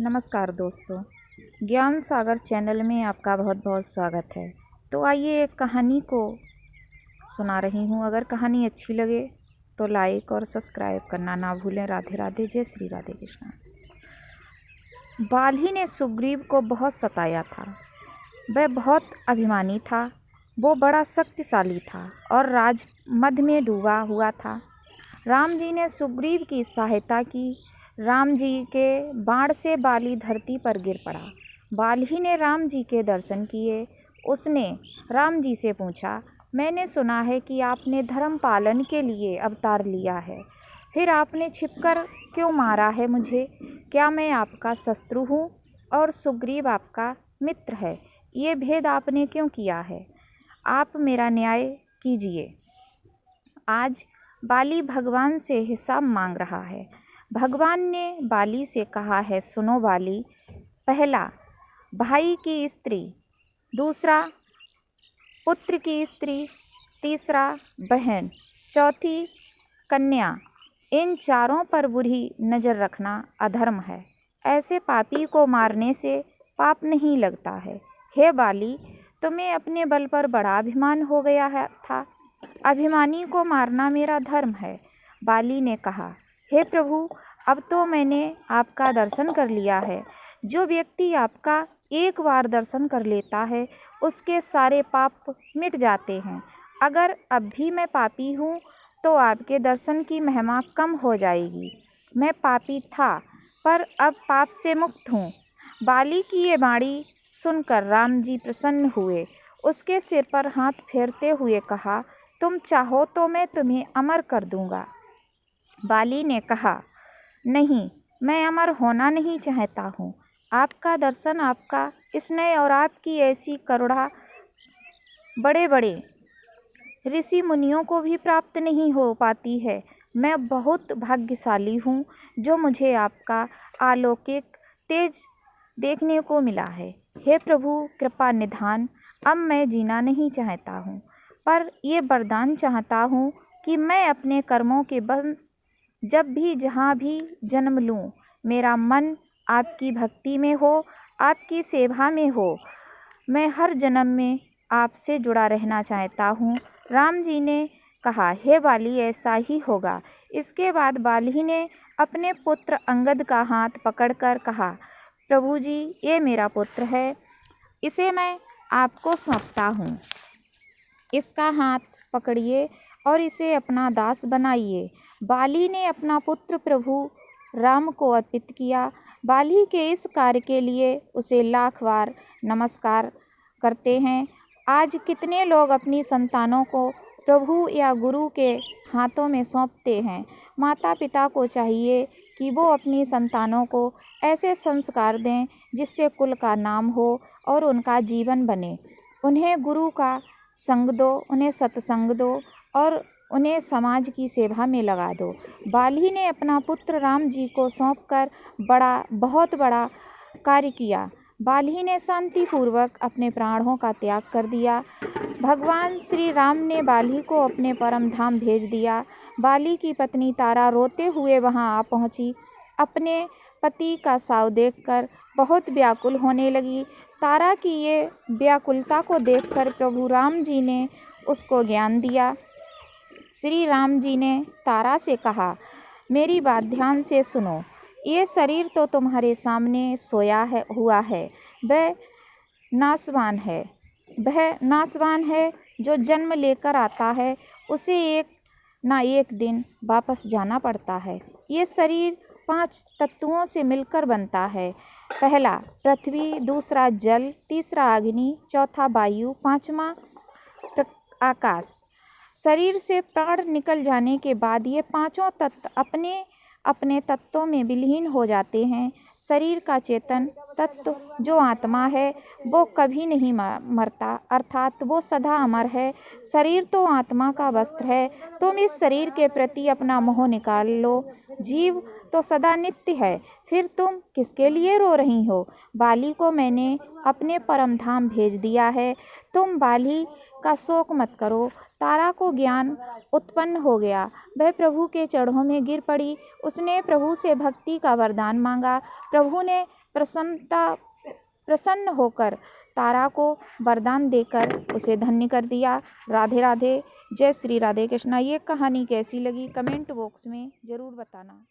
नमस्कार दोस्तों, ज्ञान सागर चैनल में आपका बहुत बहुत स्वागत है। तो आइए एक कहानी को सुना रही हूँ। अगर कहानी अच्छी लगे तो लाइक और सब्सक्राइब करना ना भूलें। राधे राधे, जय श्री राधे कृष्णा। बाली ने सुग्रीव को बहुत सताया था। वह बहुत अभिमानी था। वो बड़ा शक्तिशाली था और राजमद में डूबा हुआ था। राम जी ने सुग्रीव की सहायता की। राम जी के बाण से बाली धरती पर गिर पड़ा। बाली ने राम जी के दर्शन किए। उसने राम जी से पूछा, मैंने सुना है कि आपने धर्म पालन के लिए अवतार लिया है, फिर आपने छिपकर क्यों मारा है मुझे? क्या मैं आपका शत्रु हूँ और सुग्रीव आपका मित्र है? ये भेद आपने क्यों किया है? आप मेरा न्याय कीजिए। आज बाली भगवान से हिसाब मांग रहा है। भगवान ने बाली से कहा है, सुनो बाली, पहला भाई की स्त्री, दूसरा पुत्र की स्त्री, तीसरा बहन, चौथी कन्या, इन चारों पर बुरी नज़र रखना अधर्म है। ऐसे पापी को मारने से पाप नहीं लगता है। हे बाली, तुम्हें अपने बल पर बड़ा अभिमान हो गया था। अभिमानी को मारना मेरा धर्म है। बाली ने कहा, हे प्रभु, अब तो मैंने आपका दर्शन कर लिया है। जो व्यक्ति आपका एक बार दर्शन कर लेता है उसके सारे पाप मिट जाते हैं। अगर अब भी मैं पापी हूँ तो आपके दर्शन की महिमा कम हो जाएगी। मैं पापी था पर अब पाप से मुक्त हूँ। बाली की ये वाणी सुनकर राम जी प्रसन्न हुए। उसके सिर पर हाथ फेरते हुए कहा, तुम चाहो तो मैं तुम्हें अमर कर दूंगा। बाली ने कहा, नहीं, मैं अमर होना नहीं चाहता हूँ। आपका दर्शन, आपका स्नेह और आपकी ऐसी करुणा बड़े बड़े ऋषि मुनियों को भी प्राप्त नहीं हो पाती है। मैं बहुत भाग्यशाली हूँ जो मुझे आपका अलौकिक तेज देखने को मिला है। हे प्रभु, कृपा निधान, अब मैं जीना नहीं चाहता हूँ, पर ये वरदान चाहता हूँ कि मैं अपने कर्मों के बंश जब भी जहाँ भी जन्म लूँ, मेरा मन आपकी भक्ति में हो, आपकी सेवा में हो। मैं हर जन्म में आपसे जुड़ा रहना चाहता हूँ। राम जी ने कहा, हे बाली, ऐसा ही होगा। इसके बाद बाली ने अपने पुत्र अंगद का हाथ पकड़कर कहा, प्रभु जी, ये मेरा पुत्र है, इसे मैं आपको सौंपता हूँ। इसका हाथ पकड़िए और इसे अपना दास बनाइए। बाली ने अपना पुत्र प्रभु राम को अर्पित किया। बाली के इस कार्य के लिए उसे लाख बार नमस्कार करते हैं। आज कितने लोग अपनी संतानों को प्रभु या गुरु के हाथों में सौंपते हैं। माता पिता को चाहिए कि वो अपनी संतानों को ऐसे संस्कार दें जिससे कुल का नाम हो और उनका जीवन बने। उन्हें गुरु का संग दो, उन्हें सत्संग दो और उन्हें समाज की सेवा में लगा दो। बाली ने अपना पुत्र राम जी को सौंपकर बहुत बड़ा कार्य किया। बाली ने शांतिपूर्वक अपने प्राणों का त्याग कर दिया। भगवान श्री राम ने बाली को अपने परम धाम भेज दिया। बाली की पत्नी तारा रोते हुए वहां आ पहुंची। अपने पति का शव देखकर बहुत व्याकुल होने लगी। तारा की ये व्याकुलता को देखकर प्रभु राम जी ने उसको ज्ञान दिया। श्री राम जी ने तारा से कहा, मेरी बात ध्यान से सुनो। ये शरीर तो तुम्हारे सामने सोया हुआ है। वह नासवान है। जो जन्म लेकर आता है उसे एक ना एक दिन वापस जाना पड़ता है। ये शरीर 5 तत्वों से मिलकर बनता है। पहला पृथ्वी, दूसरा जल, तीसरा अग्नि, चौथा वायु, पांचवा आकाश। शरीर से प्राण निकल जाने के बाद ये पांचों तत्व अपने अपने तत्वों में विलीन हो जाते हैं। शरीर का चेतन तत्व जो आत्मा है वो कभी नहीं मरता, अर्थात वो सदा अमर है। शरीर तो आत्मा का वस्त्र है। तुम इस शरीर के प्रति अपना मोह निकाल लो। जीव तो सदा नित्य है, फिर तुम किसके लिए रो रही हो? बाली को मैंने अपने परम धाम भेज दिया है। तुम बाली का शोक मत करो। तारा को ज्ञान उत्पन्न हो गया। वह प्रभु के चरणों में गिर पड़ी। उसने प्रभु से भक्ति का वरदान मांगा। प्रभु ने प्रसन्न होकर तारा को वरदान देकर उसे धन्य कर दिया। राधे राधे। जय श्री राधे कृष्णा। ये कहानी कैसी लगी कमेंट बॉक्स में ज़रूर बताना।